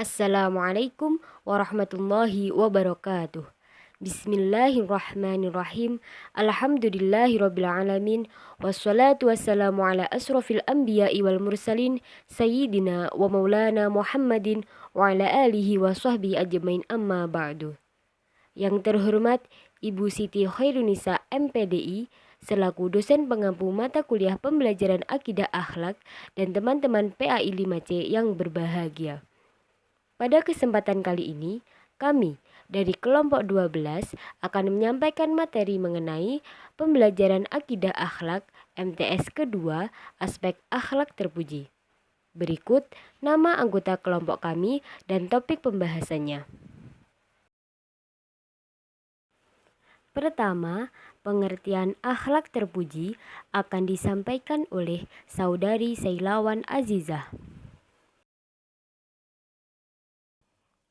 Assalamualaikum warahmatullahi wabarakatuh. Bismillahirrahmanirrahim. Alhamdulillahirrabbilalamin. Wassalatu wassalamu ala asrafil anbiya'i wal mursalin Sayyidina wa maulana Muhammadin wa ala alihi wa sahbihi ajmain amma ba'du. Yang terhormat Ibu Siti Khairunisa MPDI selaku dosen pengampu mata kuliah pembelajaran akidah akhlak dan teman-teman PAI 5C yang berbahagia. Pada kesempatan kali ini, kami dari kelompok 12 akan menyampaikan materi mengenai pembelajaran akidah akhlak MTS kedua aspek akhlak terpuji. Berikut nama anggota kelompok kami dan topik pembahasannya. Pertama, pengertian akhlak terpuji akan disampaikan oleh Saudari Seilawan Azizah.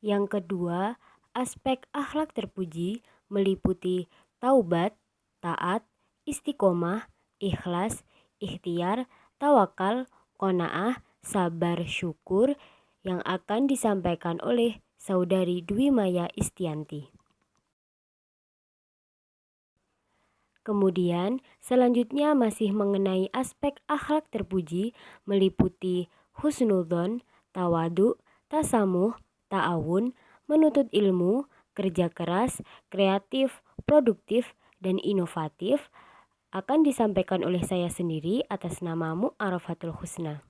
Yang kedua, aspek akhlak terpuji meliputi taubat, taat, istiqomah, ikhlas, ikhtiar, tawakal, qanaah, sabar, syukur yang akan disampaikan oleh Saudari Dwi Maya Istianti. Kemudian, selanjutnya masih mengenai aspek akhlak terpuji meliputi husnudzon, tawadu, tasamuh, ta'awun, menuntut ilmu, kerja keras, kreatif, produktif, dan inovatif akan disampaikan oleh saya sendiri atas nama Mu'arafatul Husna.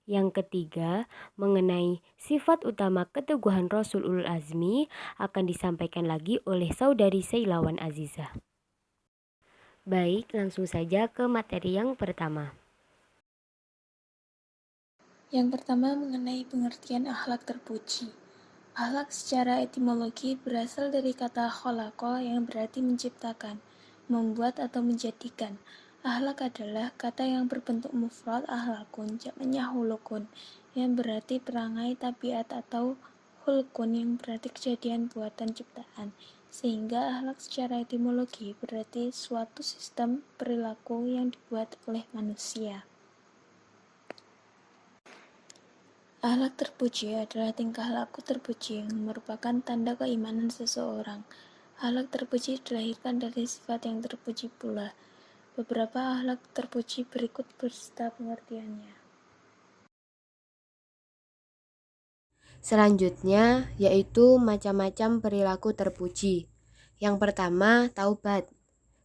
Yang ketiga, mengenai sifat utama keteguhan Rasul Ulul Azmi akan disampaikan lagi oleh Saudari Seilawan Azizah. Baik, langsung saja ke materi yang pertama. Yang pertama mengenai pengertian akhlak terpuji. Akhlak secara etimologi berasal dari kata kholaqa yang berarti menciptakan, membuat atau menjadikan. Akhlak adalah kata yang berbentuk mufrad akhlakun, jamaknya hulukun, yang berarti perangai, tabiat, atau hulkun yang berarti kejadian buatan ciptaan. Sehingga akhlak secara etimologi berarti suatu sistem perilaku yang dibuat oleh manusia. Akhlak terpuji adalah tingkah laku terpuji yang merupakan tanda keimanan seseorang. Akhlak terpuji dilahirkan dari sifat yang terpuji pula. Beberapa akhlak terpuji berikut beserta pengertiannya. Selanjutnya yaitu macam-macam perilaku terpuji. Yang pertama, taubat.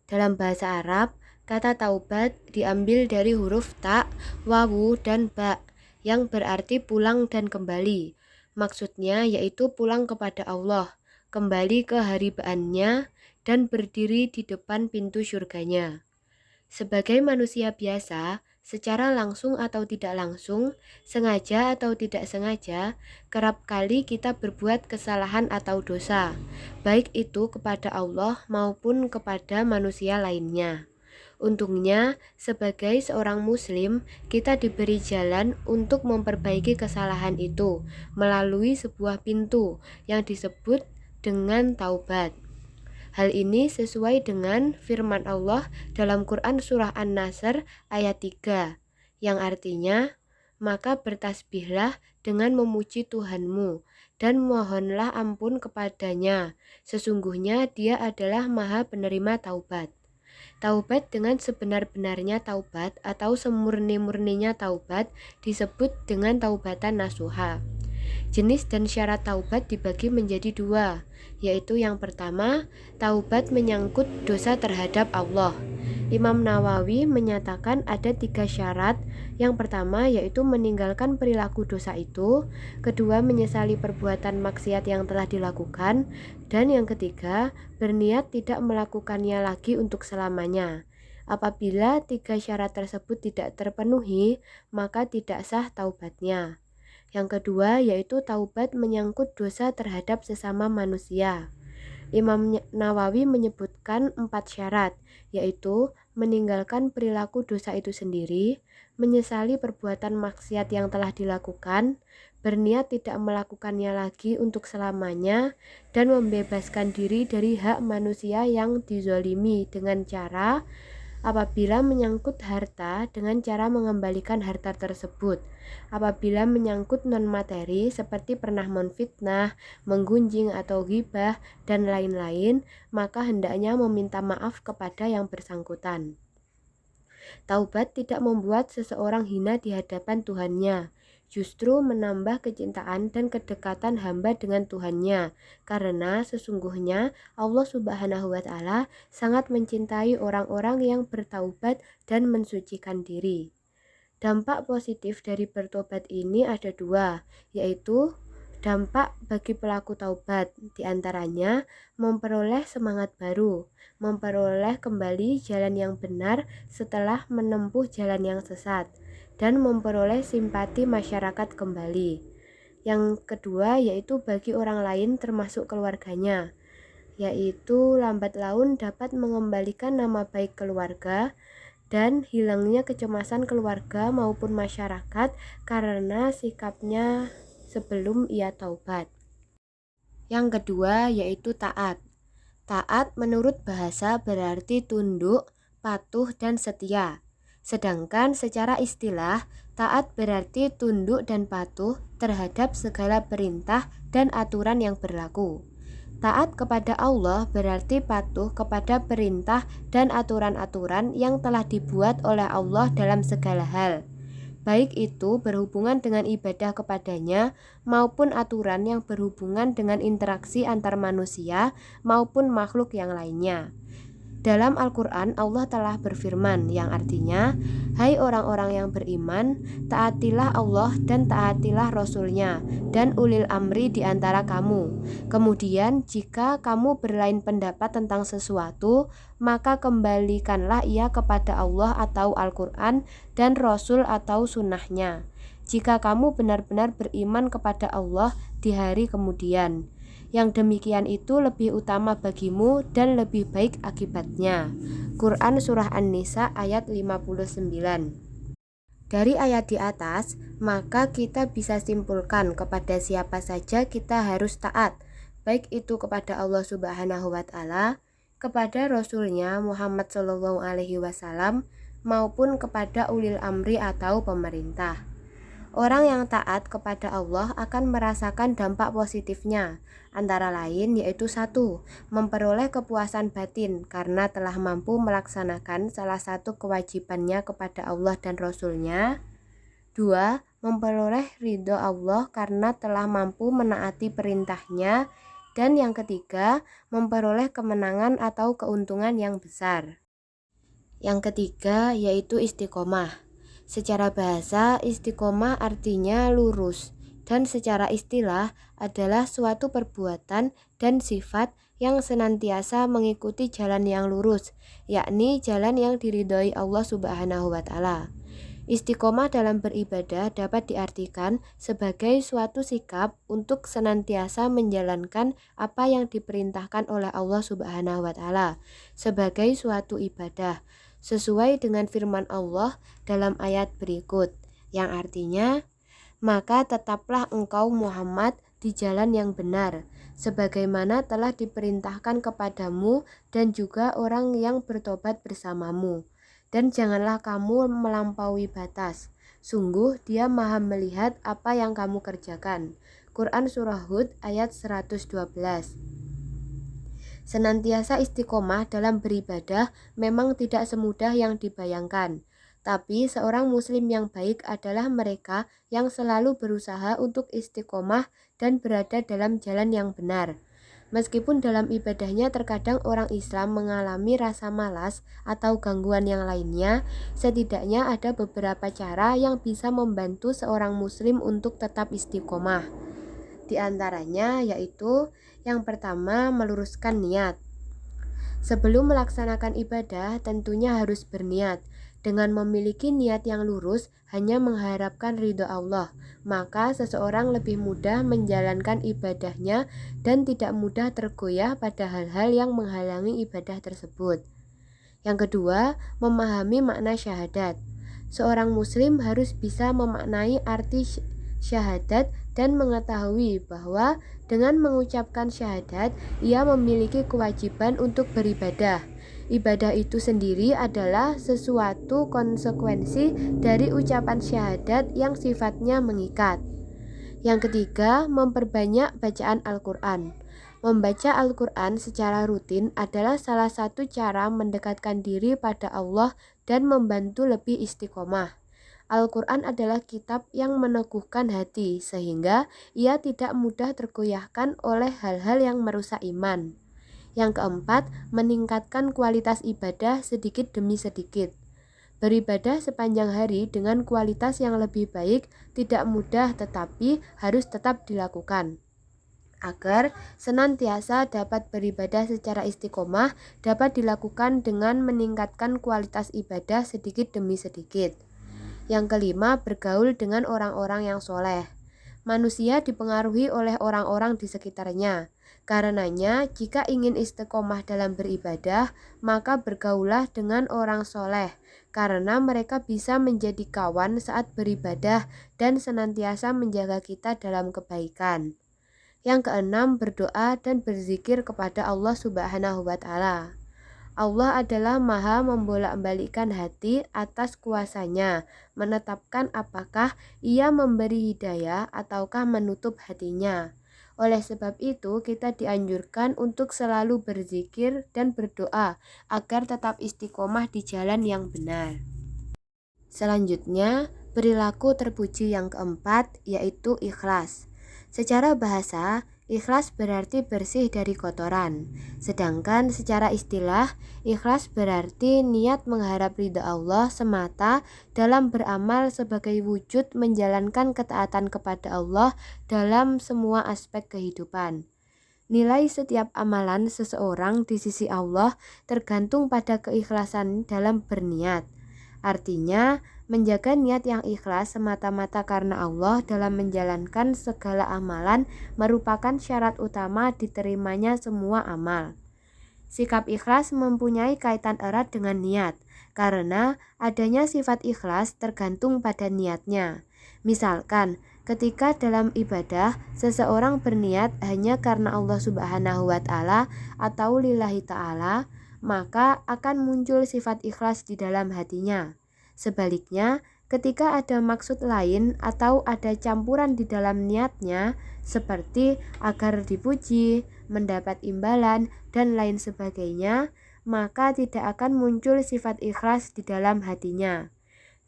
Dalam bahasa Arab, kata taubat diambil dari huruf ta, wawu, dan ba yang berarti pulang dan kembali. Maksudnya yaitu pulang kepada Allah, kembali ke haribaannya, dan berdiri di depan pintu surganya. Sebagai manusia biasa, secara langsung atau tidak langsung, sengaja atau tidak sengaja, kerap kali kita berbuat kesalahan atau dosa, baik itu kepada Allah maupun kepada manusia lainnya. Untungnya, sebagai seorang muslim, kita diberi jalan untuk memperbaiki kesalahan itu melalui sebuah pintu yang disebut dengan taubat. Hal ini sesuai dengan firman Allah dalam Quran surah An-Nasr ayat 3, yang artinya, maka bertasbihlah dengan memuji Tuhanmu dan mohonlah ampun kepadanya, sesungguhnya Dia adalah Maha Penerima Taubat. Taubat dengan sebenar-benarnya taubat atau semurni-murninya taubat disebut dengan taubatan nasuha. Jenis dan syarat taubat dibagi menjadi dua, yaitu yang pertama, taubat menyangkut dosa terhadap Allah. Imam Nawawi menyatakan ada 3 syarat. Yang pertama yaitu meninggalkan perilaku dosa itu, kedua menyesali perbuatan maksiat yang telah dilakukan, dan yang ketiga berniat tidak melakukannya lagi untuk selamanya. Apabila 3 syarat tersebut tidak terpenuhi, maka tidak sah taubatnya. Yang kedua yaitu taubat menyangkut dosa terhadap sesama manusia. Imam Nawawi menyebutkan 4 syarat, yaitu meninggalkan perilaku dosa itu sendiri, menyesali perbuatan maksiat yang telah dilakukan, berniat tidak melakukannya lagi untuk selamanya, dan membebaskan diri dari hak manusia yang dizolimi dengan cara apabila menyangkut harta dengan cara mengembalikan harta tersebut. Apabila menyangkut non-materi seperti pernah menfitnah, menggunjing atau ghibah, dan lain-lain, maka hendaknya meminta maaf kepada yang bersangkutan. Taubat tidak membuat seseorang hina di hadapan Tuhannya, justru menambah kecintaan dan kedekatan hamba dengan Tuhannya, karena sesungguhnya Allah Subhanahu wa Ta'ala sangat mencintai orang-orang yang bertaubat dan mensucikan diri. Dampak positif dari bertobat ini ada dua, yaitu dampak bagi pelaku taubat, diantaranya memperoleh semangat baru, memperoleh kembali jalan yang benar setelah menempuh jalan yang sesat, dan memperoleh simpati masyarakat kembali. Yang kedua yaitu bagi orang lain termasuk keluarganya, yaitu lambat laun dapat mengembalikan nama baik keluarga dan hilangnya kecemasan keluarga maupun masyarakat karena sikapnya sebelum ia taubat. Yang kedua yaitu taat. Taat menurut bahasa berarti tunduk, patuh, dan setia. Sedangkan secara istilah, taat berarti tunduk dan patuh terhadap segala perintah dan aturan yang berlaku. Taat kepada Allah berarti patuh kepada perintah dan aturan-aturan yang telah dibuat oleh Allah dalam segala hal, baik itu berhubungan dengan ibadah kepadanya maupun aturan yang berhubungan dengan interaksi antar manusia maupun makhluk yang lainnya. Dalam Al-Quran, Allah telah berfirman yang artinya, "Hai orang-orang yang beriman, taatilah Allah dan taatilah Rasul-Nya dan ulil amri di antara kamu. Kemudian jika kamu berlain pendapat tentang sesuatu, maka kembalikanlah ia kepada Allah atau Al-Quran dan Rasul atau sunnahnya. Jika kamu benar-benar beriman kepada Allah di hari kemudian. Yang demikian itu lebih utama bagimu dan lebih baik akibatnya." Quran Surah An-Nisa ayat 59. Dari ayat di atas, maka kita bisa simpulkan kepada siapa saja kita harus taat, baik itu kepada Allah Subhanahu wa Ta'ala, kepada Rasul-Nya Muhammad SAW, maupun kepada ulil amri atau pemerintah. Orang yang taat kepada Allah akan merasakan dampak positifnya, antara lain yaitu 1. Memperoleh kepuasan batin karena telah mampu melaksanakan salah satu kewajibannya kepada Allah dan Rasul-Nya. 2. Memperoleh ridho Allah karena telah mampu menaati perintahnya. Dan yang ketiga, memperoleh kemenangan atau keuntungan yang besar. Yang ketiga yaitu istiqomah. Secara bahasa, istiqomah artinya lurus, dan secara istilah adalah suatu perbuatan dan sifat yang senantiasa mengikuti jalan yang lurus, yakni jalan yang diridhoi Allah Subhanahu wa Ta'ala. Istiqomah dalam beribadah dapat diartikan sebagai suatu sikap untuk senantiasa menjalankan apa yang diperintahkan oleh Allah Subhanahu wa Ta'ala sebagai suatu ibadah, sesuai dengan firman Allah dalam ayat berikut, yang artinya, "Maka tetaplah engkau Muhammad di jalan yang benar, sebagaimana telah diperintahkan kepadamu dan juga orang yang bertobat bersamamu. Dan janganlah kamu melampaui batas. Sungguh Dia Maha melihat apa yang kamu kerjakan." Quran Surah Hud ayat 112. Senantiasa istiqomah dalam beribadah memang tidak semudah yang dibayangkan. Tapi seorang muslim yang baik adalah mereka yang selalu berusaha untuk istiqomah dan berada dalam jalan yang benar. Meskipun dalam ibadahnya terkadang orang Islam mengalami rasa malas atau gangguan yang lainnya, setidaknya ada beberapa cara yang bisa membantu seorang muslim untuk tetap istiqomah. Di antaranya yaitu yang pertama, meluruskan niat. Sebelum melaksanakan ibadah, tentunya harus berniat. Dengan memiliki niat yang lurus, hanya mengharapkan ridho Allah, maka seseorang lebih mudah menjalankan ibadahnya dan tidak mudah tergoyah pada hal-hal yang menghalangi ibadah tersebut. Yang kedua, memahami makna syahadat. Seorang muslim harus bisa memaknai arti syahadat dan mengetahui bahwa dengan mengucapkan syahadat ia memiliki kewajiban untuk beribadah. Ibadah itu sendiri adalah sesuatu konsekuensi dari ucapan syahadat yang sifatnya mengikat. Yang ketiga, memperbanyak bacaan Al-Quran. Membaca Al-Quran secara rutin adalah salah satu cara mendekatkan diri pada Allah dan membantu lebih istiqomah. Al-Quran adalah kitab yang meneguhkan hati, sehingga ia tidak mudah tergoyahkan oleh hal-hal yang merusak iman. Yang keempat, meningkatkan kualitas ibadah sedikit demi sedikit. Beribadah sepanjang hari dengan kualitas yang lebih baik tidak mudah, tetapi harus tetap dilakukan. Agar senantiasa dapat beribadah secara istiqomah, dapat dilakukan dengan meningkatkan kualitas ibadah sedikit demi sedikit. Yang kelima, bergaul dengan orang-orang yang soleh. Manusia dipengaruhi oleh orang-orang di sekitarnya. Karenanya, jika ingin istiqomah dalam beribadah, maka bergaulah dengan orang soleh, karena mereka bisa menjadi kawan saat beribadah dan senantiasa menjaga kita dalam kebaikan. Yang keenam, berdoa dan berzikir kepada Allah Subhanahu wa Ta'ala. Allah adalah maha membolak-balikkan hati atas kuasanya, menetapkan apakah ia memberi hidayah ataukah menutup hatinya. Oleh sebab itu, kita dianjurkan untuk selalu berzikir dan berdoa agar tetap istiqomah di jalan yang benar. Selanjutnya, perilaku terpuji yang keempat yaitu ikhlas. Secara bahasa, ikhlas berarti bersih dari kotoran. Sedangkan secara istilah, ikhlas berarti niat mengharap ridha Allah semata dalam beramal sebagai wujud menjalankan ketaatan kepada Allah dalam semua aspek kehidupan. Nilai setiap amalan seseorang di sisi Allah tergantung pada keikhlasan dalam berniat. Artinya, menjaga niat yang ikhlas semata-mata karena Allah dalam menjalankan segala amalan merupakan syarat utama diterimanya semua amal. Sikap ikhlas mempunyai kaitan erat dengan niat, karena adanya sifat ikhlas tergantung pada niatnya. Misalkan, ketika dalam ibadah, seseorang berniat hanya karena Allah Subhanahu wa Ta'ala atau lillahi ta'ala, maka akan muncul sifat ikhlas di dalam hatinya. Sebaliknya, ketika ada maksud lain atau ada campuran di dalam niatnya, seperti agar dipuji, mendapat imbalan, dan lain sebagainya, maka tidak akan muncul sifat ikhlas di dalam hatinya.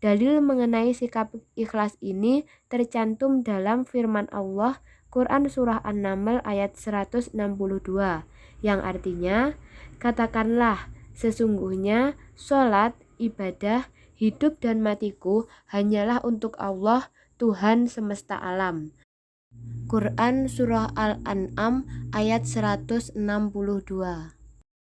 Dalil mengenai sikap ikhlas ini tercantum dalam firman Allah Quran Surah An-Naml ayat 162, yang artinya, katakanlah, sesungguhnya sholat, ibadah, hidup dan matiku hanyalah untuk Allah, Tuhan semesta alam. Quran Surah Al-An'am ayat 162.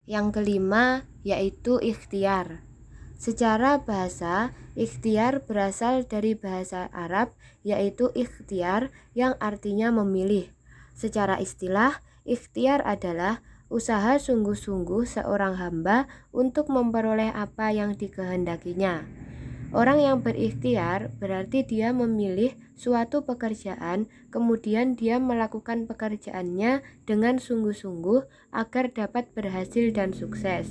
Yang kelima yaitu ikhtiar. Secara bahasa, ikhtiar berasal dari bahasa Arab yaitu ikhtiar yang artinya memilih. Secara istilah, ikhtiar adalah usaha sungguh-sungguh seorang hamba untuk memperoleh apa yang dikehendakinya. Orang yang berikhtiar berarti dia memilih suatu pekerjaan, kemudian dia melakukan pekerjaannya dengan sungguh-sungguh agar dapat berhasil dan sukses.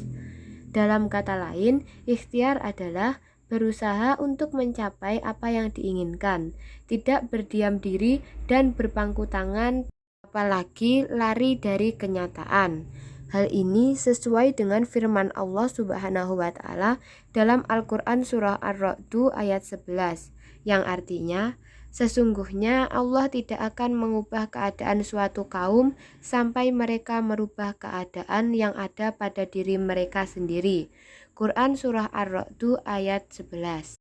Dalam kata lain, ikhtiar adalah berusaha untuk mencapai apa yang diinginkan, tidak berdiam diri dan berpangku tangan, apalagi lari dari kenyataan. Hal ini sesuai dengan firman Allah Subhanahu wa Ta'ala dalam Al-Quran Surah Ar-Ra'd ayat 11, yang artinya, sesungguhnya Allah tidak akan mengubah keadaan suatu kaum sampai mereka merubah keadaan yang ada pada diri mereka sendiri. Quran Surah Ar-Ra'd ayat 11.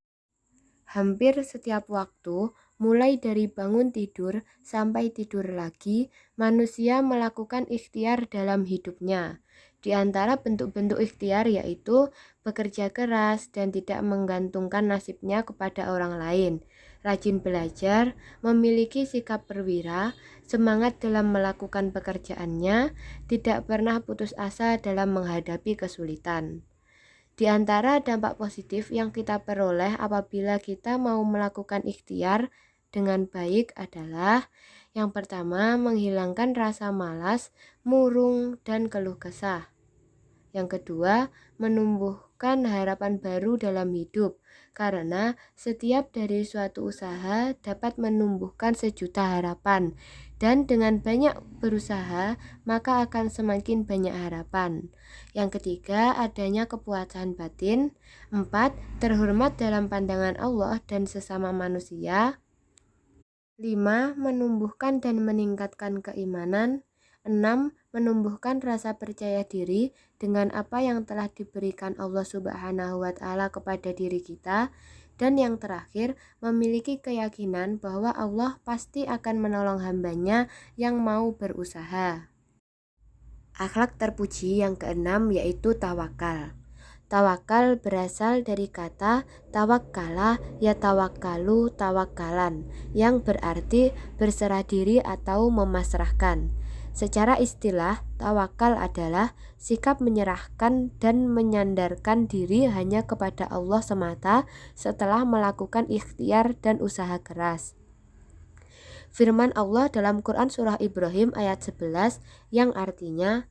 Hampir setiap waktu, mulai dari bangun tidur sampai tidur lagi, manusia melakukan ikhtiar dalam hidupnya. Di antara bentuk-bentuk ikhtiar yaitu bekerja keras dan tidak menggantungkan nasibnya kepada orang lain, rajin belajar, memiliki sikap perwira, semangat dalam melakukan pekerjaannya, tidak pernah putus asa dalam menghadapi kesulitan. Di antara dampak positif yang kita peroleh apabila kita mau melakukan ikhtiar dengan baik adalah yang pertama, menghilangkan rasa malas, murung, dan keluh kesah. Yang kedua, menumbuhkan harapan baru dalam hidup, karena setiap dari suatu usaha dapat menumbuhkan sejuta harapan, dan dengan banyak berusaha, maka akan semakin banyak harapan. Yang ketiga, adanya kepuasan batin. 4. Terhormat dalam pandangan Allah dan sesama manusia. 5. Menumbuhkan dan meningkatkan keimanan. 6. Menumbuhkan rasa percaya diri dengan apa yang telah diberikan Allah Subhanahu wa Ta'ala kepada diri kita. Dan yang terakhir, memiliki keyakinan bahwa Allah pasti akan menolong hambanya yang mau berusaha. Akhlak terpuji yang keenam yaitu tawakal. Tawakal berasal dari kata tawakkala ya tawakkalu tawakkalan, yang berarti berserah diri atau memasrahkan. Secara istilah, tawakal adalah sikap menyerahkan dan menyandarkan diri hanya kepada Allah semata setelah melakukan ikhtiar dan usaha keras. Firman Allah dalam Quran Surah Ibrahim ayat 11 yang artinya,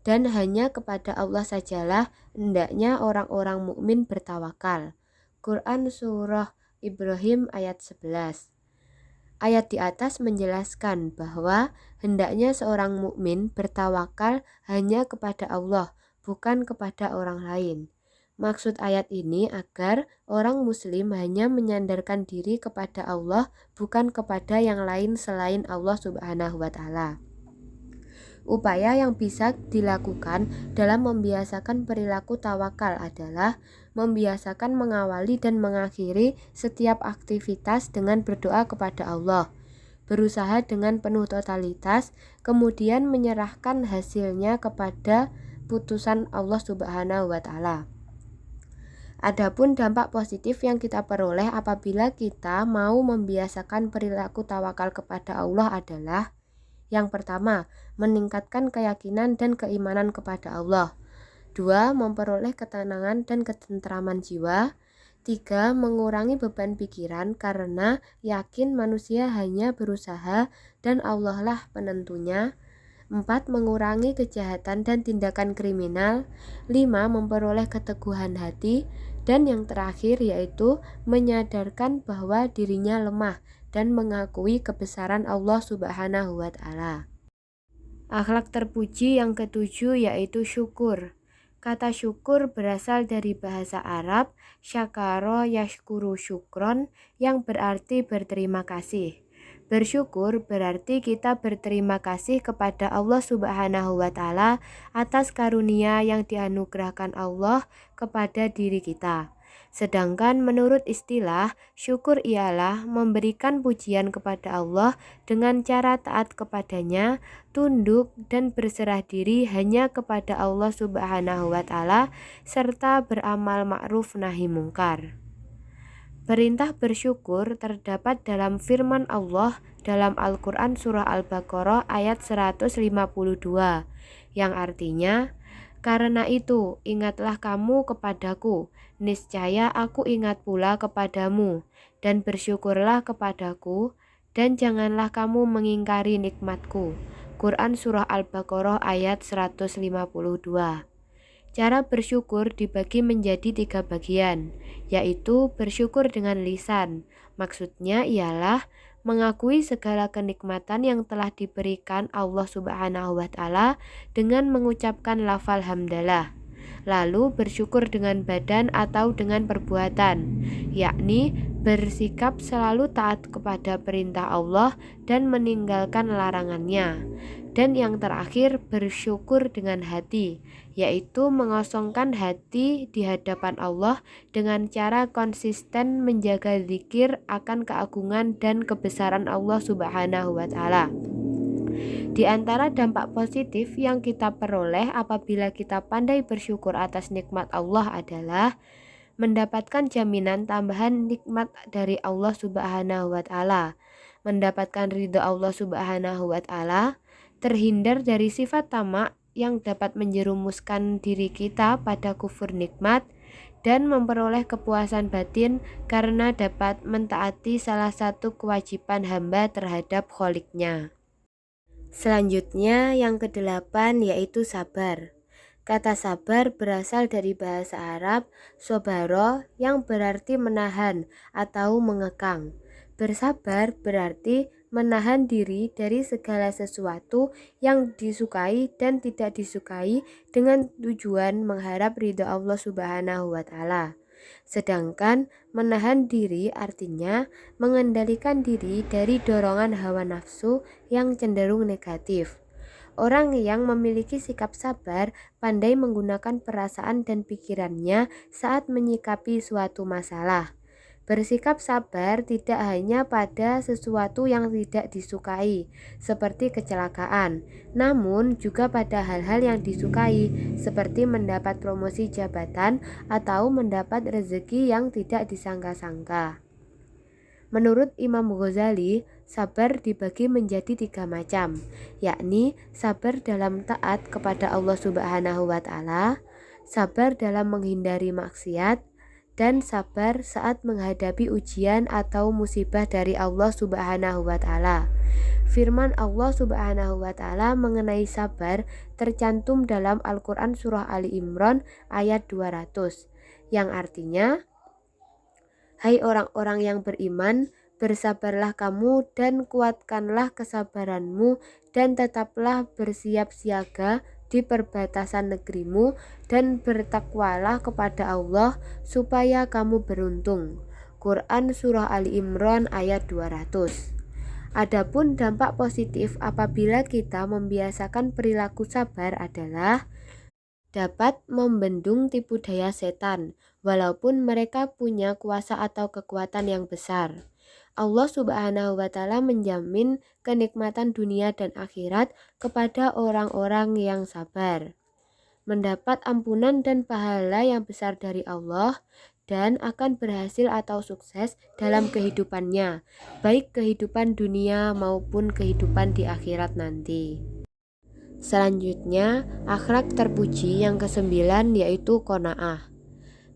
dan hanya kepada Allah sajalah hendaknya orang-orang mukmin bertawakal. Quran Surah Ibrahim ayat 11. Ayat di atas menjelaskan bahwa hendaknya seorang mukmin bertawakal hanya kepada Allah, bukan kepada orang lain. Maksud ayat ini agar orang muslim hanya menyandarkan diri kepada Allah, bukan kepada yang lain selain Allah Subhanahu wa Ta'ala. Upaya yang bisa dilakukan dalam membiasakan perilaku tawakal adalah membiasakan mengawali dan mengakhiri setiap aktivitas dengan berdoa kepada Allah, berusaha dengan penuh totalitas, kemudian menyerahkan hasilnya kepada putusan Allah Subhanahu wa Ta'ala. Adapun dampak positif yang kita peroleh apabila kita mau membiasakan perilaku tawakal kepada Allah adalah: yang pertama, meningkatkan keyakinan dan keimanan kepada Allah. 2. Memperoleh ketenangan dan ketentraman jiwa. 3. Mengurangi beban pikiran karena yakin manusia hanya berusaha dan Allah lah penentunya. 4. Mengurangi kejahatan dan tindakan kriminal. 5. Memperoleh keteguhan hati. Dan yang terakhir yaitu menyadarkan bahwa dirinya lemah dan mengakui kebesaran Allah Subhanahu wa Ta'ala. Akhlak terpuji yang ketujuh yaitu syukur. Kata syukur berasal dari bahasa Arab syakaro yashkuru syukron, yang berarti berterima kasih. Bersyukur berarti kita berterima kasih kepada Allah Subhanahu wa Ta'ala atas karunia yang dianugerahkan Allah kepada diri kita. Sedangkan menurut istilah, syukur ialah memberikan pujian kepada Allah dengan cara taat kepadanya, tunduk dan berserah diri hanya kepada Allah Subhanahu wa Ta'ala, serta beramal ma'ruf nahi mungkar. Perintah bersyukur terdapat dalam firman Allah dalam Al-Quran Surah Al-Baqarah ayat 152, yang artinya, karena itu ingatlah kamu kepadaku, niscaya aku ingat pula kepadamu, dan bersyukurlah kepadaku, dan janganlah kamu mengingkari nikmatku. Quran Surah Al-Baqarah ayat 152. Cara bersyukur dibagi menjadi 3 bagian, yaitu bersyukur dengan lisan. Maksudnya ialah mengakui segala kenikmatan yang telah diberikan Allah Subhanahu wa Ta'ala dengan mengucapkan lafal hamdalah. Lalu bersyukur dengan badan atau dengan perbuatan, yakni bersikap selalu taat kepada perintah Allah dan meninggalkan larangannya. Dan yang terakhir bersyukur dengan hati, yaitu mengosongkan hati di hadapan Allah dengan cara konsisten menjaga zikir akan keagungan dan kebesaran Allah Subhanahu wa Ta'ala. Di antara dampak positif yang kita peroleh apabila kita pandai bersyukur atas nikmat Allah adalah mendapatkan jaminan tambahan nikmat dari Allah Subhanahu wa Ta'ala, mendapatkan ridho Allah Subhanahu wa Ta'ala, terhindar dari sifat tamak yang dapat menjerumuskan diri kita pada kufur nikmat, dan memperoleh kepuasan batin karena dapat mentaati salah satu kewajiban hamba terhadap kholiknya. Selanjutnya yang kedelapan yaitu sabar. Kata sabar berasal dari bahasa Arab sobaro yang berarti menahan atau mengekang. Bersabar berarti menahan diri dari segala sesuatu yang disukai dan tidak disukai dengan tujuan mengharap ridho Allah Subhanahu wa Ta'ala. Sedangkan menahan diri artinya mengendalikan diri dari dorongan hawa nafsu yang cenderung negatif. Orang yang memiliki sikap sabar pandai menggunakan perasaan dan pikirannya saat menyikapi suatu masalah. Bersikap sabar tidak hanya pada sesuatu yang tidak disukai, seperti kecelakaan, namun juga pada hal-hal yang disukai, seperti mendapat promosi jabatan atau mendapat rezeki yang tidak disangka-sangka. Menurut Imam Ghazali, sabar dibagi menjadi 3 macam, yakni sabar dalam taat kepada Allah Subhanahu wa Ta'ala, sabar dalam menghindari maksiat, dan sabar saat menghadapi ujian atau musibah dari Allah Subhanahu wa Ta'ala. Firman Allah Subhanahu wa Ta'ala mengenai sabar tercantum dalam Al-Quran Surah Ali Imran ayat 200, yang artinya, hai orang-orang yang beriman, bersabarlah kamu dan kuatkanlah kesabaranmu dan tetaplah bersiap siaga di perbatasan negerimu dan bertakwalah kepada Allah supaya kamu beruntung. Quran Surah Ali Imran ayat 200. Adapun dampak positif apabila kita membiasakan perilaku sabar adalah dapat membendung tipu daya setan, walaupun mereka punya kuasa atau kekuatan yang besar. Allah Subhanahu wa Ta'ala menjamin kenikmatan dunia dan akhirat kepada orang-orang yang sabar, mendapat ampunan dan pahala yang besar dari Allah, dan akan berhasil atau sukses dalam kehidupannya, baik kehidupan dunia maupun kehidupan di akhirat nanti. Selanjutnya, akhlak terpuji yang ke-9 yaitu qanaah.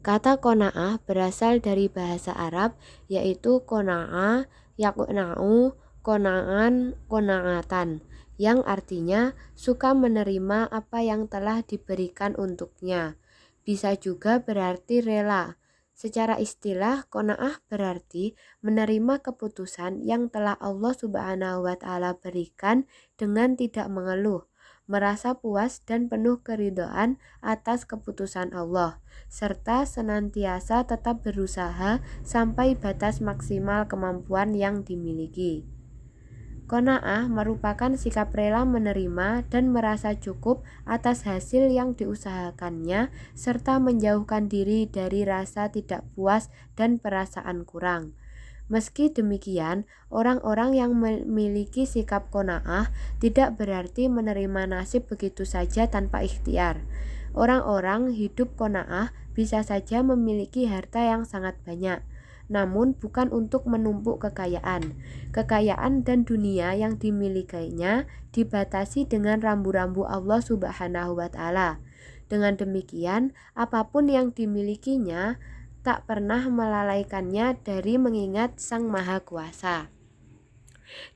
Kata qanaah berasal dari bahasa Arab yaitu qana'a, yaqna'u, qana'an, qana'atan, yang artinya suka menerima apa yang telah diberikan untuknya. Bisa juga berarti rela. Secara istilah, qanaah berarti menerima keputusan yang telah Allah Subhanahu wa Ta'ala berikan dengan tidak mengeluh, merasa puas dan penuh keridhaan atas keputusan Allah, serta senantiasa tetap berusaha sampai batas maksimal kemampuan yang dimiliki. Qanaah merupakan sikap rela menerima dan merasa cukup atas hasil yang diusahakannya, serta menjauhkan diri dari rasa tidak puas dan perasaan kurang. Meski demikian, orang-orang yang memiliki sikap qanaah tidak berarti menerima nasib begitu saja tanpa ikhtiar. Orang-orang hidup qanaah bisa saja memiliki harta yang sangat banyak, namun bukan untuk menumpuk kekayaan. Kekayaan dan dunia yang dimilikinya dibatasi dengan rambu-rambu Allah Subhanahu wa Ta'ala. Dengan demikian, apapun yang dimilikinya tak pernah melalaikannya dari mengingat Sang Maha Kuasa.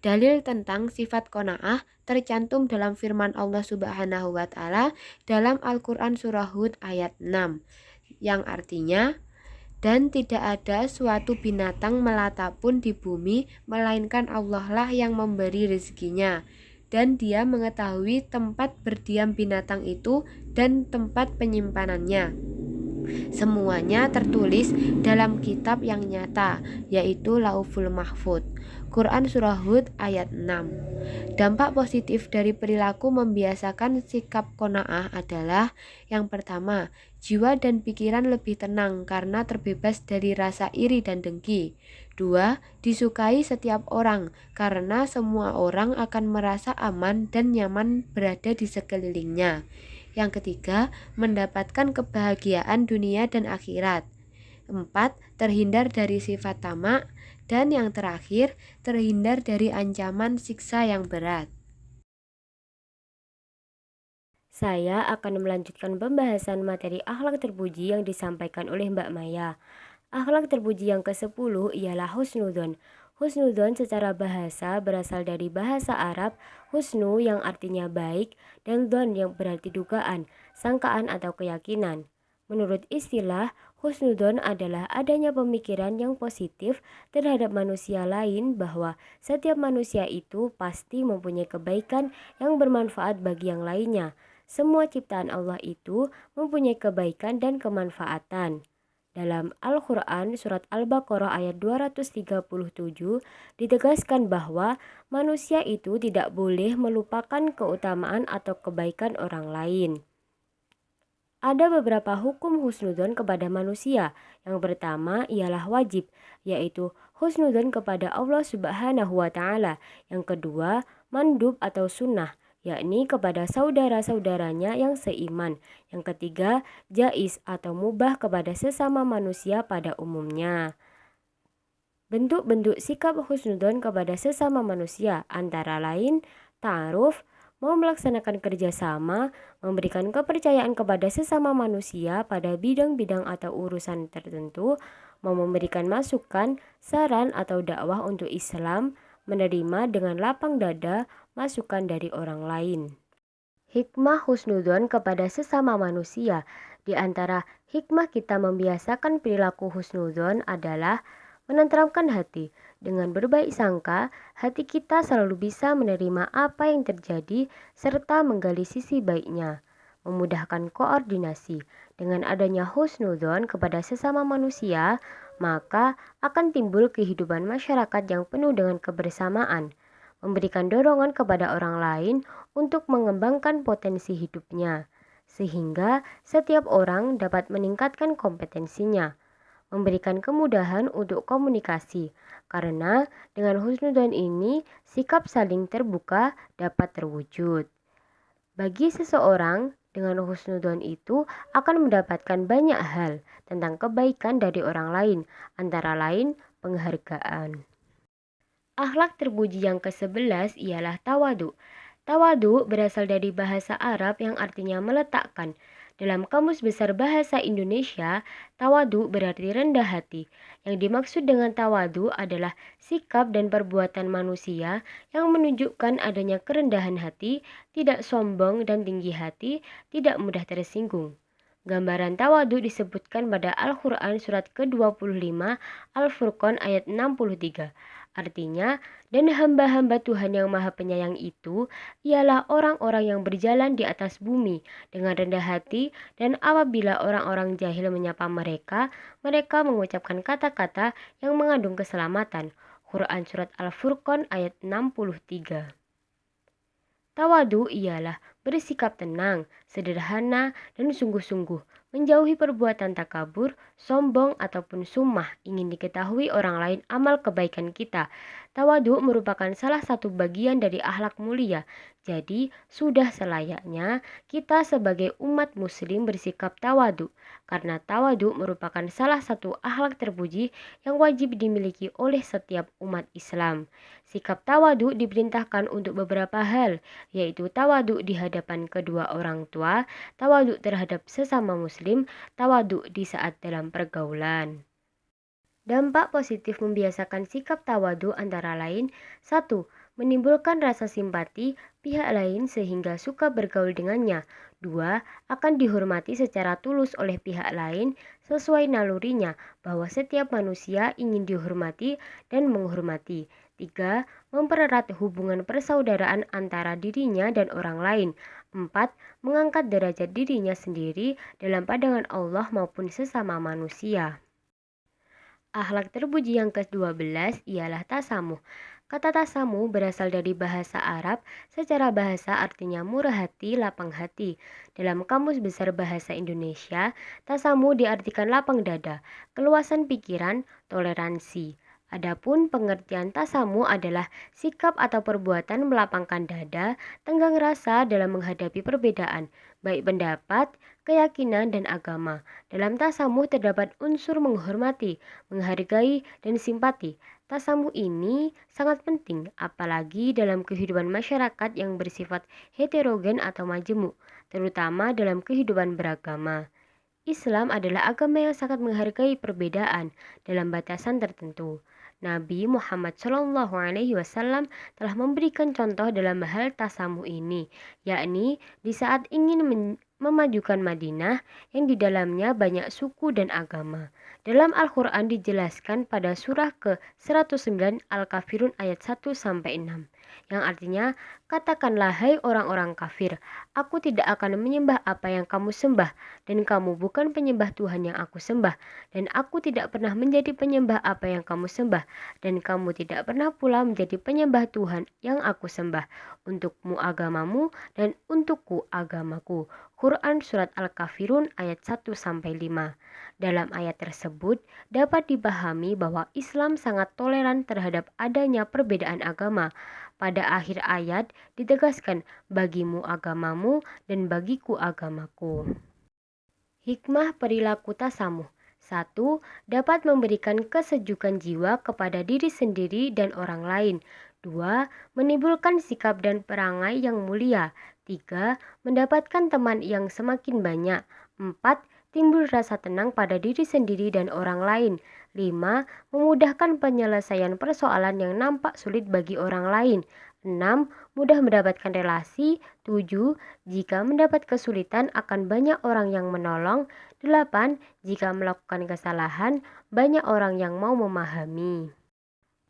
Dalil tentang sifat qanaah tercantum dalam firman Allah Subhanahu wa Ta'ala dalam Al-Quran Surah Hud ayat 6, yang artinya, dan tidak ada suatu binatang melata pun di bumi melainkan Allah lah yang memberi rezekinya, dan Dia mengetahui tempat berdiam binatang itu dan tempat penyimpanannya. Semuanya tertulis dalam kitab yang nyata, yaitu Lauful Mahfud. Quran Surah Hud ayat 6. Dampak positif dari perilaku membiasakan sikap qanaah adalah, yang pertama, jiwa dan pikiran lebih tenang karena terbebas dari rasa iri dan dengki. 2. Disukai setiap orang karena semua orang akan merasa aman dan nyaman berada di sekelilingnya. Yang ketiga, mendapatkan kebahagiaan dunia dan akhirat. 4. Terhindar dari sifat tamak. Dan yang terakhir, terhindar dari ancaman siksa yang berat. Saya akan melanjutkan pembahasan materi akhlak terpuji yang disampaikan oleh Mbak Maya. Akhlak terpuji yang ke-10 ialah husnudzon. Husnudzon secara bahasa berasal dari bahasa Arab husnu yang artinya baik dan dzon yang berarti dugaan, sangkaan atau keyakinan. Menurut istilah, husnudzon adalah adanya pemikiran yang positif terhadap manusia lain bahwa setiap manusia itu pasti mempunyai kebaikan yang bermanfaat bagi yang lainnya. Semua ciptaan Allah itu mempunyai kebaikan dan kemanfaatan. Dalam Al-Quran Surat Al-Baqarah ayat 237 ditegaskan bahwa manusia itu tidak boleh melupakan keutamaan atau kebaikan orang lain. Ada beberapa hukum husnudzon kepada manusia. Yang pertama ialah wajib, yaitu husnudzon kepada Allah Subhanahu wa Ta'ala. Yang kedua, mandub atau sunnah, yakni kepada saudara-saudaranya yang seiman. Yang ketiga, jais atau mubah kepada sesama manusia pada umumnya. Bentuk-bentuk sikap husnudzon kepada sesama manusia antara lain ta'aruf, mau melaksanakan kerjasama, memberikan kepercayaan kepada sesama manusia pada bidang-bidang atau urusan tertentu, mau memberikan masukan, saran atau dakwah untuk Islam, menerima dengan lapang dada masukan dari orang lain. Hikmah husnudzon kepada sesama manusia. Di antara hikmah kita membiasakan perilaku husnudzon adalah menenteramkan hati. Dengan berbaik sangka, hati kita selalu bisa menerima apa yang terjadi serta menggali sisi baiknya. Memudahkan koordinasi. Dengan adanya husnudzon kepada sesama manusia, maka akan timbul kehidupan masyarakat yang penuh dengan kebersamaan. Memberikan dorongan kepada orang lain untuk mengembangkan potensi hidupnya, sehingga setiap orang dapat meningkatkan kompetensinya. Memberikan kemudahan untuk komunikasi, karena dengan husnudzon ini sikap saling terbuka dapat terwujud. Bagi seseorang, dengan husnudzon itu akan mendapatkan banyak hal tentang kebaikan dari orang lain, antara lain penghargaan. Akhlak terpuji yang ke-11 ialah tawadu. Tawadu berasal dari bahasa Arab yang artinya meletakkan. Dalam Kamus Besar Bahasa Indonesia, tawadu berarti rendah hati. Yang dimaksud dengan tawadu adalah sikap dan perbuatan manusia yang menunjukkan adanya kerendahan hati, tidak sombong dan tinggi hati, tidak mudah tersinggung. Gambaran tawadu disebutkan pada Al-Quran Surat ke-25 Al-Furqan ayat 63. Artinya, dan hamba-hamba Tuhan yang Maha Penyayang itu ialah orang-orang yang berjalan di atas bumi dengan rendah hati, dan apabila orang-orang jahil menyapa mereka, mereka mengucapkan kata-kata yang mengandung keselamatan. Quran Surat Al-Furqan ayat 63. Tawadu ialah bersikap tenang, sederhana, dan sungguh-sungguh, menjauhi perbuatan takabur, sombong, ataupun sumpah ingin diketahui orang lain amal kebaikan kita. Tawadu merupakan salah satu bagian dari akhlak mulia. Jadi, sudah selayaknya kita sebagai umat muslim bersikap tawadu, karena tawadu merupakan salah satu akhlak terpuji yang wajib dimiliki oleh setiap umat Islam. Sikap tawadu diperintahkan untuk beberapa hal, yaitu tawadu di hadapan kedua orang tua, tawadu terhadap sesama muslim, tawadu di saat dalam pergaulan. Dampak positif membiasakan sikap tawadu antara lain: 1. Menimbulkan rasa simpati pihak lain sehingga suka bergaul dengannya. 2. Akan dihormati secara tulus oleh pihak lain sesuai nalurinya bahwa setiap manusia ingin dihormati dan menghormati. 3. Mempererat hubungan persaudaraan antara dirinya dan orang lain. 4. Mengangkat derajat dirinya sendiri dalam pandangan Allah maupun sesama manusia. Akhlak terpuji yang ke-12 ialah tasamuh. Kata tasamuh berasal dari bahasa Arab, secara bahasa artinya murah hati, lapang hati. Dalam Kamus Besar Bahasa Indonesia, tasamuh diartikan lapang dada, keluasan pikiran, toleransi. Adapun pengertian tasamuh adalah sikap atau perbuatan melapangkan dada, tenggang rasa dalam menghadapi perbedaan, baik pendapat, keyakinan, dan agama. Dalam tasamuh terdapat unsur menghormati, menghargai, dan simpati. Tasamuh ini sangat penting, apalagi dalam kehidupan masyarakat yang bersifat heterogen atau majemuk, terutama dalam kehidupan beragama. Islam adalah agama yang sangat menghargai perbedaan dalam batasan tertentu. Nabi Muhammad SAW telah memberikan contoh dalam hal tasamuh ini, yakni di saat ingin memajukan Madinah yang di dalamnya banyak suku dan agama. Dalam Al-Quran dijelaskan pada surah ke-109 Al-Kafirun ayat 1-6, yang artinya, katakanlah hai orang-orang kafir, aku tidak akan menyembah apa yang kamu sembah, dan kamu bukan penyembah Tuhan yang aku sembah, dan aku tidak pernah menjadi penyembah apa yang kamu sembah, dan kamu tidak pernah pula menjadi penyembah Tuhan yang aku sembah, untukmu agamamu dan untukku agamaku. Quran Surat Al-Kafirun ayat 1-5. Dalam ayat tersebut dapat dipahami bahwa Islam sangat toleran terhadap adanya perbedaan agama. Pada akhir ayat ditegaskan bagimu agamamu dan bagiku agamaku. Hikmah perilaku tasamuh. 1. Dapat memberikan kesejukan jiwa kepada diri sendiri dan orang lain. 2. Menimbulkan sikap dan perangai yang mulia. 3. Mendapatkan teman yang semakin banyak. 4. Timbul rasa tenang pada diri sendiri dan orang lain. 5. Memudahkan penyelesaian persoalan yang nampak sulit bagi orang lain. 6. Mudah mendapatkan relasi. 7. Jika mendapat kesulitan akan banyak orang yang menolong. 8. Jika melakukan kesalahan, banyak orang yang mau memahami.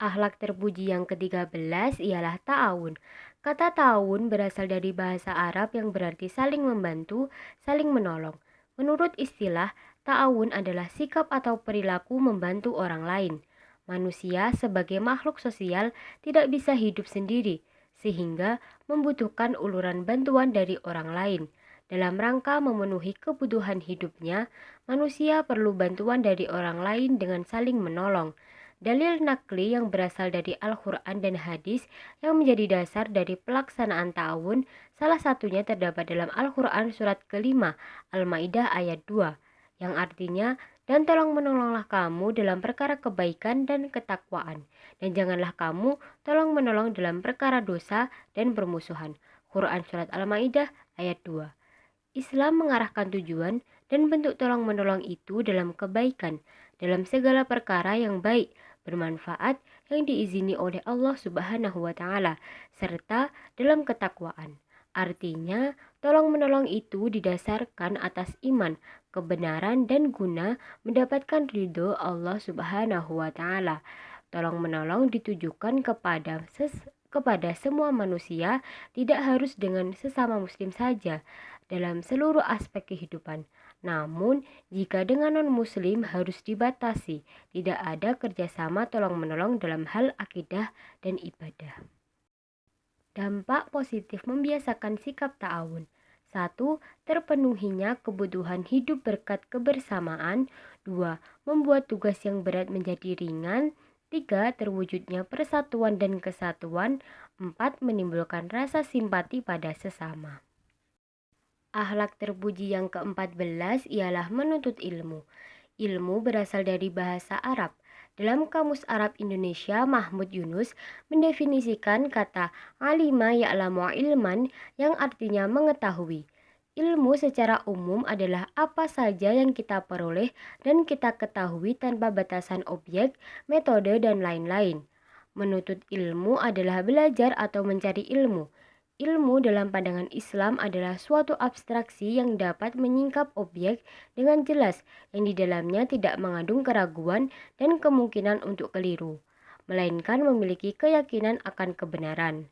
Akhlak terpuji yang ke-13 ialah ta'awun. Kata ta'awun berasal dari bahasa Arab yang berarti saling membantu, saling menolong. Menurut istilah, ta'awun adalah sikap atau perilaku membantu orang lain. Manusia sebagai makhluk sosial tidak bisa hidup sendiri, sehingga membutuhkan uluran bantuan dari orang lain. Dalam rangka memenuhi kebutuhan hidupnya, manusia perlu bantuan dari orang lain dengan saling menolong. Dalil nakli yang berasal dari Al-Quran dan hadis yang menjadi dasar dari pelaksanaan ta'awun, salah satunya terdapat dalam Al-Quran surat ke-5 Al-Maidah ayat 2, yang artinya, dan tolong menolonglah kamu dalam perkara kebaikan dan ketakwaan, dan janganlah kamu tolong menolong dalam perkara dosa dan permusuhan. Quran surat Al-Maidah ayat 2. Islam mengarahkan tujuan dan bentuk tolong menolong itu dalam kebaikan, dalam segala perkara yang baik, bermanfaat, yang diizini oleh Allah Subhanahu wa Ta'ala, serta dalam ketakwaan. Artinya, tolong menolong itu didasarkan atas iman, kebenaran, dan guna mendapatkan ridho Allah Subhanahu wa Ta'ala. Tolong menolong ditujukan kepada semua manusia, tidak harus dengan sesama muslim saja dalam seluruh aspek kehidupan. Namun, jika dengan non-muslim harus dibatasi, tidak ada kerjasama tolong-menolong dalam hal akidah dan ibadah. Dampak positif membiasakan sikap ta'awun. 1. Terpenuhinya kebutuhan hidup berkat kebersamaan. 2. Membuat tugas yang berat menjadi ringan. 3. Terwujudnya persatuan dan kesatuan. 4. Menimbulkan rasa simpati pada sesama. Akhlak terpuji yang ke-14 ialah menuntut ilmu. Ilmu berasal dari bahasa Arab. Dalam Kamus Arab Indonesia, Mahmud Yunus mendefinisikan kata alima ya'lamu ilman yang artinya mengetahui. Ilmu secara umum adalah apa saja yang kita peroleh dan kita ketahui tanpa batasan objek, metode, dan lain-lain. Menuntut ilmu adalah belajar atau mencari ilmu. Ilmu dalam pandangan Islam adalah suatu abstraksi yang dapat menyingkap objek dengan jelas yang di dalamnya tidak mengandung keraguan dan kemungkinan untuk keliru, melainkan memiliki keyakinan akan kebenaran.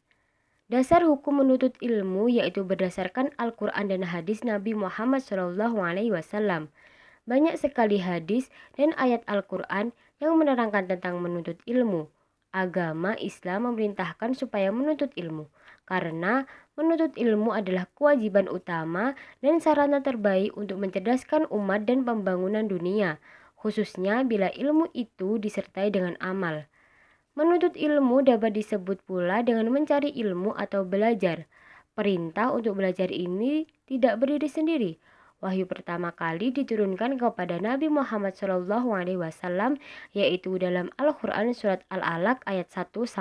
Dasar hukum menuntut ilmu yaitu berdasarkan Al-Quran dan hadis Nabi Muhammad SAW. Banyak sekali hadis dan ayat Al-Quran yang menerangkan tentang menuntut ilmu. Agama Islam memerintahkan supaya menuntut ilmu, karena menuntut ilmu adalah kewajiban utama dan sarana terbaik untuk mencerdaskan umat dan pembangunan dunia, khususnya bila ilmu itu disertai dengan amal. Menuntut ilmu dapat disebut pula dengan mencari ilmu atau belajar. Perintah untuk belajar ini tidak berdiri sendiri. Wahyu pertama kali diturunkan kepada Nabi Muhammad SAW, yaitu dalam Al-Quran surat Al-Alaq ayat 1-5.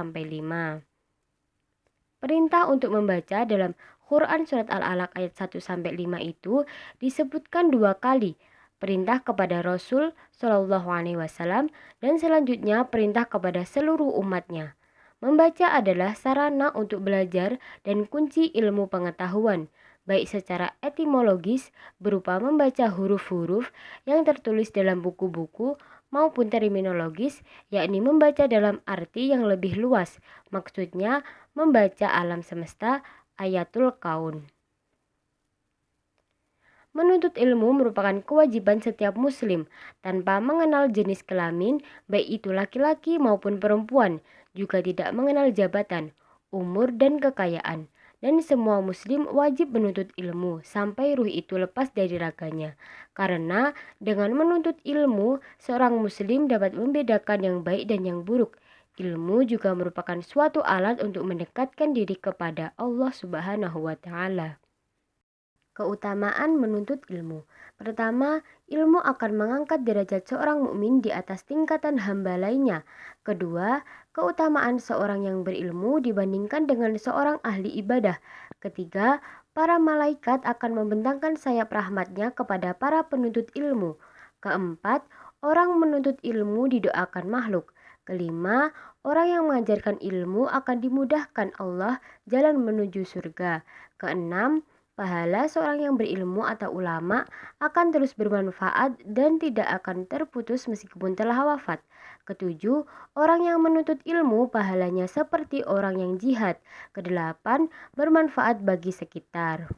Perintah untuk membaca dalam Quran surat Al-Alaq ayat 1-5 itu disebutkan 2 kali. perintah kepada Rasul Shallallahu Alaihi Wasallam, dan selanjutnya perintah kepada seluruh umatnya. Membaca adalah sarana untuk belajar dan kunci ilmu pengetahuan, baik secara etimologis berupa membaca huruf-huruf yang tertulis dalam buku-buku maupun terminologis, yakni membaca dalam arti yang lebih luas, maksudnya membaca alam semesta, ayatul kaun. Menuntut ilmu merupakan kewajiban setiap muslim tanpa mengenal jenis kelamin, baik itu laki-laki maupun perempuan, juga tidak mengenal jabatan, umur, dan kekayaan. Dan semua muslim wajib menuntut ilmu sampai ruh itu lepas dari raganya. Karena dengan menuntut ilmu, seorang muslim dapat membedakan yang baik dan yang buruk. Ilmu juga merupakan suatu alat untuk mendekatkan diri kepada Allah Subhanahu wa Ta'ala. Keutamaan menuntut ilmu. Pertama, ilmu akan mengangkat derajat seorang mukmin di atas tingkatan hamba lainnya. Kedua, keutamaan seorang yang berilmu dibandingkan dengan seorang ahli ibadah. Ketiga, para malaikat akan membentangkan sayap rahmatnya kepada para penuntut ilmu. Keempat, orang menuntut ilmu didoakan makhluk. Kelima, orang yang mengajarkan ilmu akan dimudahkan Allah jalan menuju surga. Keenam, pahala seorang yang berilmu atau ulama akan terus bermanfaat dan tidak akan terputus meskipun telah wafat. Ketujuh, orang yang menuntut ilmu pahalanya seperti orang yang jihad. Kedelapan, bermanfaat bagi sekitar.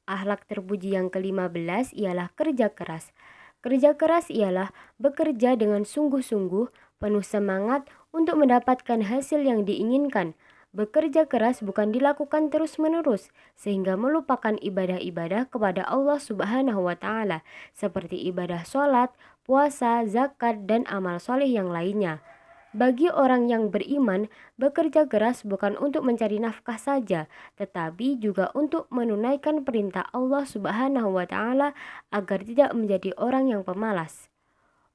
Akhlak terpuji yang ke-15 ialah kerja keras. Kerja keras ialah bekerja dengan sungguh-sungguh, penuh semangat untuk mendapatkan hasil yang diinginkan. Bekerja keras bukan dilakukan terus-menerus sehingga melupakan ibadah-ibadah kepada Allah Subhanahu wa Ta'ala seperti ibadah sholat, puasa, zakat, dan amal soleh yang lainnya. Bagi orang yang beriman, bekerja keras bukan untuk mencari nafkah saja, tetapi juga untuk menunaikan perintah Allah Subhanahu wa Ta'ala agar tidak menjadi orang yang pemalas.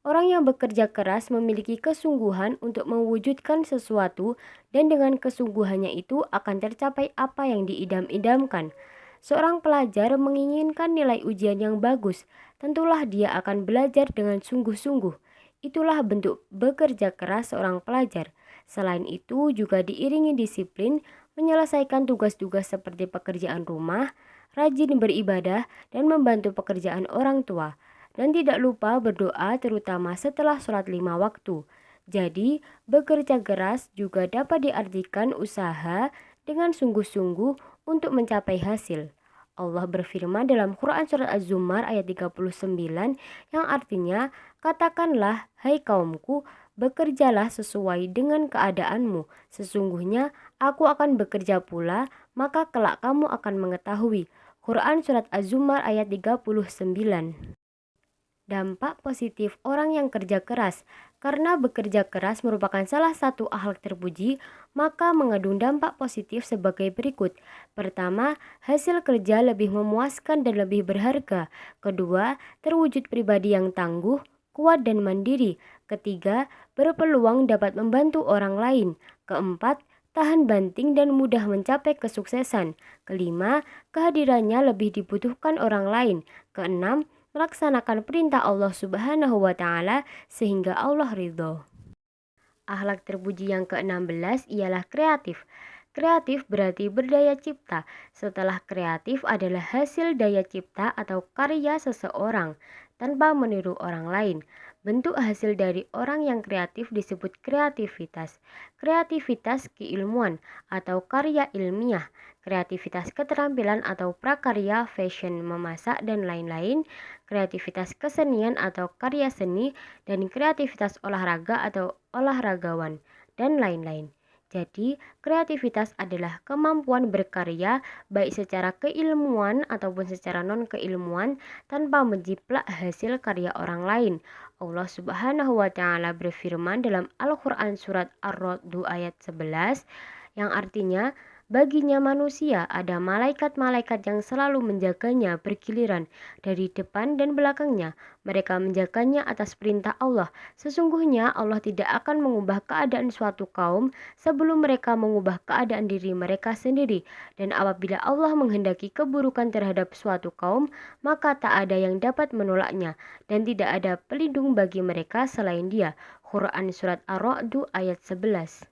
Orang yang bekerja keras memiliki kesungguhan untuk mewujudkan sesuatu, dan dengan kesungguhannya itu akan tercapai apa yang diidam-idamkan. Seorang pelajar menginginkan nilai ujian yang bagus, tentulah dia akan belajar dengan sungguh-sungguh. Itulah bentuk bekerja keras seorang pelajar. Selain itu juga diiringi disiplin, menyelesaikan tugas-tugas seperti pekerjaan rumah, rajin beribadah, dan membantu pekerjaan orang tua. Dan tidak lupa berdoa terutama setelah sholat 5 waktu. Jadi, bekerja keras juga dapat diartikan usaha dengan sungguh-sungguh untuk mencapai hasil. Allah berfirman dalam Quran Surat Az-Zumar ayat 39 yang artinya, katakanlah, hai kaumku, bekerjalah sesuai dengan keadaanmu. Sesungguhnya aku akan bekerja pula, maka kelak kamu akan mengetahui. Quran Surat Az-Zumar ayat 39. Dampak positif orang yang kerja keras. Karena bekerja keras merupakan salah satu akhlak terpuji, maka mengandung dampak positif sebagai berikut. Pertama, hasil kerja lebih memuaskan dan lebih berharga. Kedua, terwujud pribadi yang tangguh, kuat dan mandiri. Ketiga, berpeluang dapat membantu orang lain. Keempat, tahan banting dan mudah mencapai kesuksesan. Kelima, kehadirannya lebih dibutuhkan orang lain. Keenam, melaksanakan perintah Allah Subhanahu wa Ta'ala sehingga Allah ridho. Akhlak terpuji yang ke-16 ialah kreatif. Kreatif berarti berdaya cipta. Setelah kreatif adalah hasil daya cipta atau karya seseorang tanpa meniru orang lain. Bentuk hasil dari orang yang kreatif disebut kreativitas. Kreativitas keilmuan atau karya ilmiah. Kreativitas keterampilan atau prakarya, fashion, memasak, dan lain-lain. Kreativitas kesenian atau karya seni, dan kreativitas olahraga atau olahragawan, dan lain-lain. Jadi, kreativitas adalah kemampuan berkarya baik secara keilmuan ataupun secara non-keilmuan tanpa menjiplak hasil karya orang lain. Allah Subhanahu wa Ta'ala berfirman dalam Al-Qur'an surat Ar-Ra'd ayat 11 yang artinya, Baginya manusia ada malaikat-malaikat yang selalu menjaganya bergiliran dari depan dan belakangnya. Mereka menjaganya atas perintah Allah. Sesungguhnya Allah tidak akan mengubah keadaan suatu kaum sebelum mereka mengubah keadaan diri mereka sendiri. Dan apabila Allah menghendaki keburukan terhadap suatu kaum, maka tak ada yang dapat menolaknya dan tidak ada pelindung bagi mereka selain Dia. Quran Surat Ar-Ra'd ayat 11.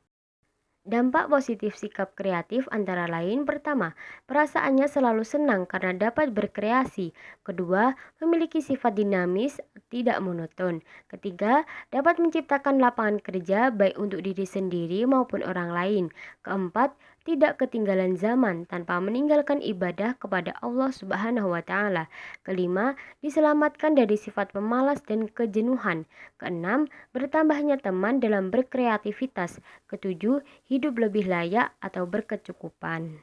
Dampak positif sikap kreatif antara lain: pertama, perasaannya selalu senang karena dapat berkreasi. Kedua, memiliki sifat dinamis, tidak monoton. Ketiga, dapat menciptakan lapangan kerja baik untuk diri sendiri maupun orang lain. Keempat, tidak ketinggalan zaman tanpa meninggalkan ibadah kepada Allah Subhanahu wa taala. Kelima, diselamatkan dari sifat pemalas dan kejenuhan. Keenam, bertambahnya teman dalam berkreativitas. Ketujuh, hidup lebih layak atau berkecukupan.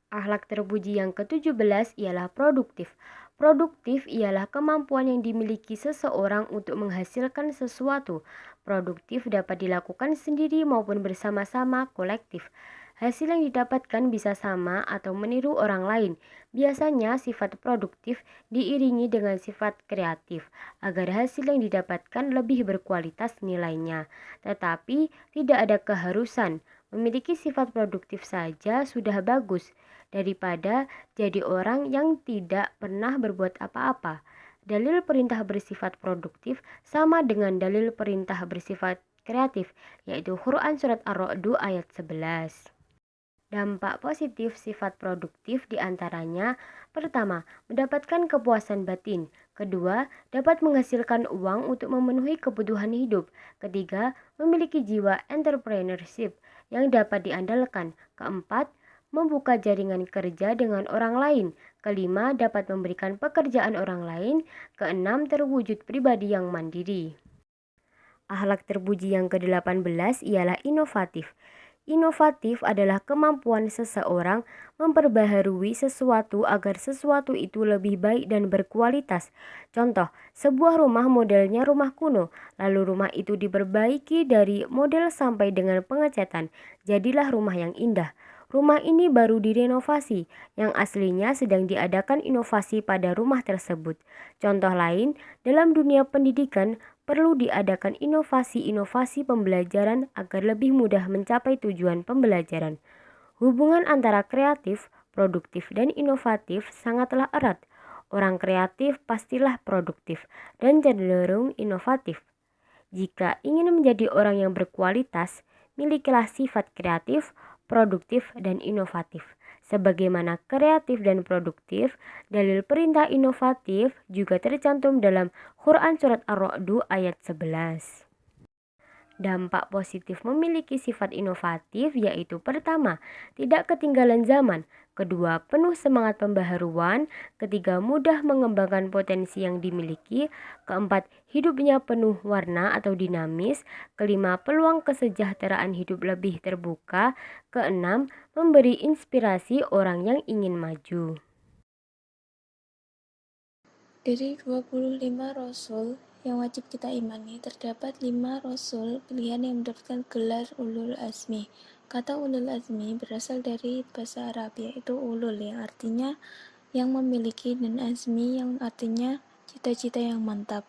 Akhlak terpuji yang ke-17 ialah produktif. Produktif ialah kemampuan yang dimiliki seseorang untuk menghasilkan sesuatu. Produktif dapat dilakukan sendiri maupun bersama-sama kolektif. Hasil yang didapatkan bisa sama atau meniru orang lain. Biasanya sifat produktif diiringi dengan sifat kreatif agar hasil yang didapatkan lebih berkualitas nilainya. Tetapi tidak ada keharusan. Memiliki sifat produktif saja sudah bagus daripada jadi orang yang tidak pernah berbuat apa-apa. Dalil perintah bersifat produktif sama dengan dalil perintah bersifat kreatif, yaitu Quran Surat Ar-Ra'd ayat 11. Dampak positif sifat produktif diantaranya: pertama, mendapatkan kepuasan batin. Kedua, dapat menghasilkan uang untuk memenuhi kebutuhan hidup. Ketiga, memiliki jiwa entrepreneurship yang dapat diandalkan. Keempat, membuka jaringan kerja dengan orang lain. Kelima, dapat memberikan pekerjaan orang lain. Keenam, terwujud pribadi yang mandiri. Akhlak terpuji yang ke-18 ialah inovatif. Inovatif adalah kemampuan seseorang memperbaharui sesuatu agar sesuatu itu lebih baik dan berkualitas. Contoh, sebuah rumah modelnya rumah kuno, lalu rumah itu diperbaiki dari model sampai dengan pengecatan. Jadilah rumah yang indah. Rumah ini baru direnovasi, yang aslinya sedang diadakan inovasi pada rumah tersebut. Contoh lain, dalam dunia pendidikan, perlu diadakan inovasi-inovasi pembelajaran agar lebih mudah mencapai tujuan pembelajaran. Hubungan antara kreatif, produktif, dan inovatif sangatlah erat. Orang kreatif pastilah produktif dan cenderung inovatif. Jika ingin menjadi orang yang berkualitas, milikilah sifat kreatif, produktif, dan inovatif. Sebagaimana kreatif dan produktif, dalil perintah inovatif juga tercantum dalam Quran Surat Ar-Ra'd ayat 11. Dampak positif memiliki sifat inovatif yaitu: pertama, tidak ketinggalan zaman. Kedua, penuh semangat pembaharuan. Ketiga, mudah mengembangkan potensi yang dimiliki. Keempat, hidupnya penuh warna atau dinamis. Kelima, peluang kesejahteraan hidup lebih terbuka. Keenam, memberi inspirasi orang yang ingin maju. Dari 25 rasul yang wajib kita imani, terdapat 5 rasul pilihan yang mendapatkan gelar ulul azmi. Kata ulul azmi berasal dari bahasa Arab, yaitu ulul yang artinya yang memiliki, dan azmi yang artinya cita-cita yang mantap.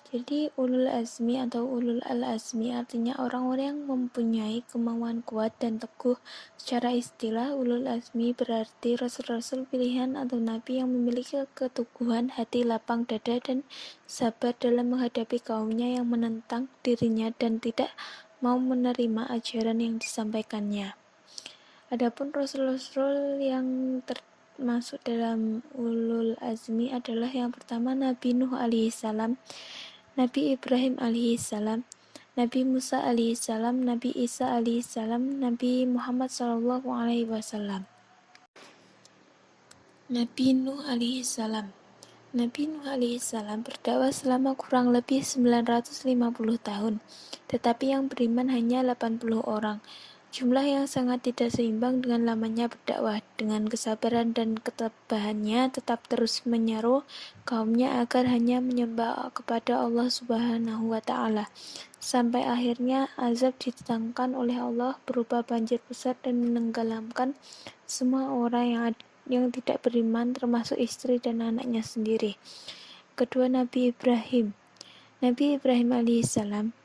Jadi ulul azmi atau ulul al-azmi artinya orang-orang yang mempunyai kemauan kuat dan teguh. Secara istilah, ulul azmi berarti rasul-rasul pilihan atau nabi yang memiliki keteguhan hati, lapang dada, dan sabar dalam menghadapi kaumnya yang menentang dirinya dan tidak mau menerima ajaran yang disampaikannya. Adapun rasul-rasul yang termasuk dalam ulul azmi adalah yang pertama Nabi Nuh alaihissalam, Nabi Ibrahim alaihissalam, Nabi Musa alaihissalam, Nabi Isa alaihissalam, Nabi Muhammad sallallahu alaihi wasallam. Nabi Nuh alaihissalam. Nabi Nuh alaihissalam berdakwah selama kurang lebih 950 tahun, tetapi yang beriman hanya 80 orang. Jumlah yang sangat tidak seimbang dengan lamanya berdakwah. Dengan kesabaran dan ketabahannya tetap terus menyeru kaumnya agar hanya menyembah kepada Allah Subhanahu wa Ta'ala. Sampai akhirnya azab didatangkan oleh Allah berupa banjir besar dan menenggelamkan semua orang yang tidak beriman, termasuk istri dan anaknya sendiri. Kedua, Nabi Ibrahim. Nabi Ibrahim alaihissalam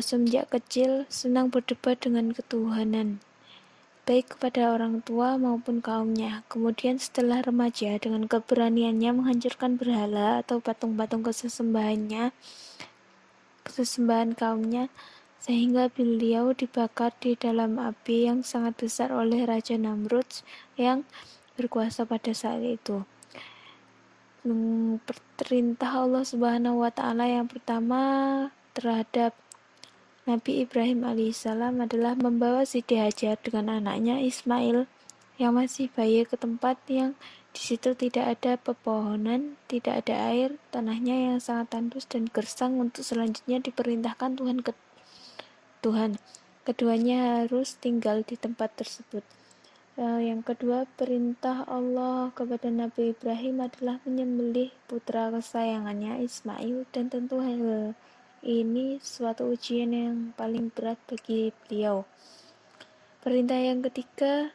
semenjak kecil senang berdebat dengan ketuhanan, baik kepada orang tua maupun kaumnya. Kemudian setelah remaja, dengan keberaniannya menghancurkan berhala atau patung-patung kesesembahan kaumnya, sehingga beliau dibakar di dalam api yang sangat besar oleh Raja Namrud yang berkuasa pada saat itu. Perintah Allah Subhanahu wa Ta'ala yang pertama terhadap Nabi Ibrahim alaihissalam adalah membawa Siti Hajar dengan anaknya Ismail yang masih bayi ke tempat yang di situ tidak ada pepohonan, tidak ada air, tanahnya yang sangat tandus dan gersang untuk selanjutnya diperintahkan Tuhan. Keduanya harus tinggal di tempat tersebut. Yang kedua, perintah Allah kepada Nabi Ibrahim adalah menyembelih putra kesayangannya Ismail, dan tentu hal ini suatu ujian yang paling berat bagi beliau. Perintah yang ketiga,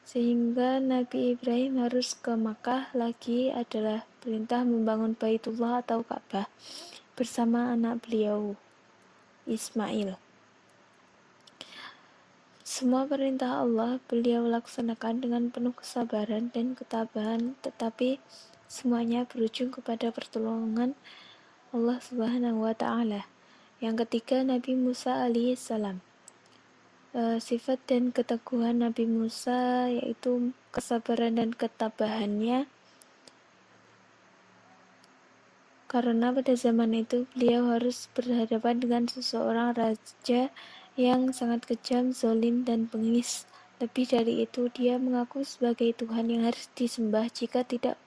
sehingga Nabi Ibrahim harus ke Makkah lagi, adalah perintah membangun Baitullah atau Ka'bah bersama anak beliau, Ismail. Semua perintah Allah beliau laksanakan dengan penuh kesabaran dan ketabahan, tetapi semuanya berujung kepada pertolongan Allah Subhanahu wa Ta'ala. Yang ketiga, Nabi Musa alaihissalam. Sifat dan keteguhan Nabi Musa yaitu kesabaran dan ketabahannya, karena pada zaman itu beliau harus berhadapan dengan seseorang raja yang sangat kejam, zalim, dan bengis. Lebih dari itu, dia mengaku sebagai Tuhan yang harus disembah. Jika tidak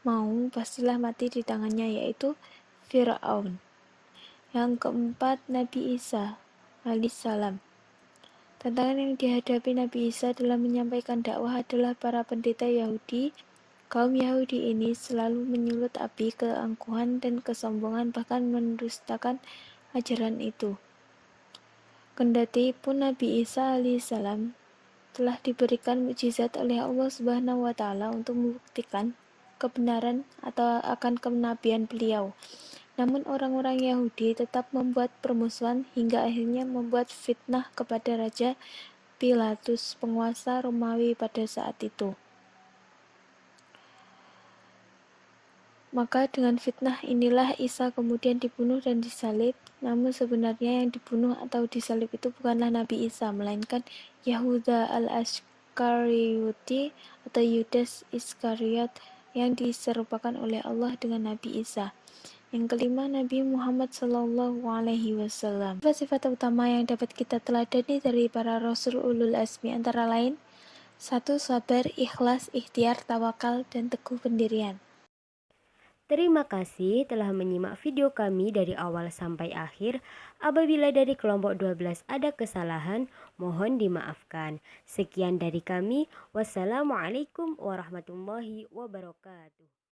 mau, pastilah mati di tangannya, yaitu Fir'aun. Yang keempat, Nabi Isa alaihissalam. Tantangan yang dihadapi Nabi Isa dalam menyampaikan dakwah adalah para pendeta Yahudi. Kaum Yahudi ini selalu menyulut api keangkuhan dan kesombongan, bahkan mendustakan ajaran itu. Kendati pun Nabi Isa alaihissalam telah diberikan mukjizat oleh Allah Subhanahu wa Ta'ala untuk membuktikan kebenaran atau akan kenabian beliau. Namun orang-orang Yahudi tetap membuat permusuhan hingga akhirnya membuat fitnah kepada Raja Pilatus, penguasa Romawi pada saat itu. Maka dengan fitnah inilah Isa kemudian dibunuh dan disalib. Namun sebenarnya yang dibunuh atau disalib itu bukanlah Nabi Isa, melainkan Yahuda al-Askariyuti atau Yudas Iskariot yang diserupakan oleh Allah dengan Nabi Isa. Yang kelima, Nabi Muhammad SAW. Sifat utama yang dapat kita teladani dari para Rasul Ulul Azmi antara lain: 1. Sabar, ikhlas, ikhtiar, tawakal, dan teguh pendirian. Terima kasih telah menyimak video kami dari awal sampai akhir. Apabila dari kelompok 12 ada kesalahan, mohon dimaafkan. Sekian dari kami. Wassalamualaikum warahmatullahi wabarakatuh.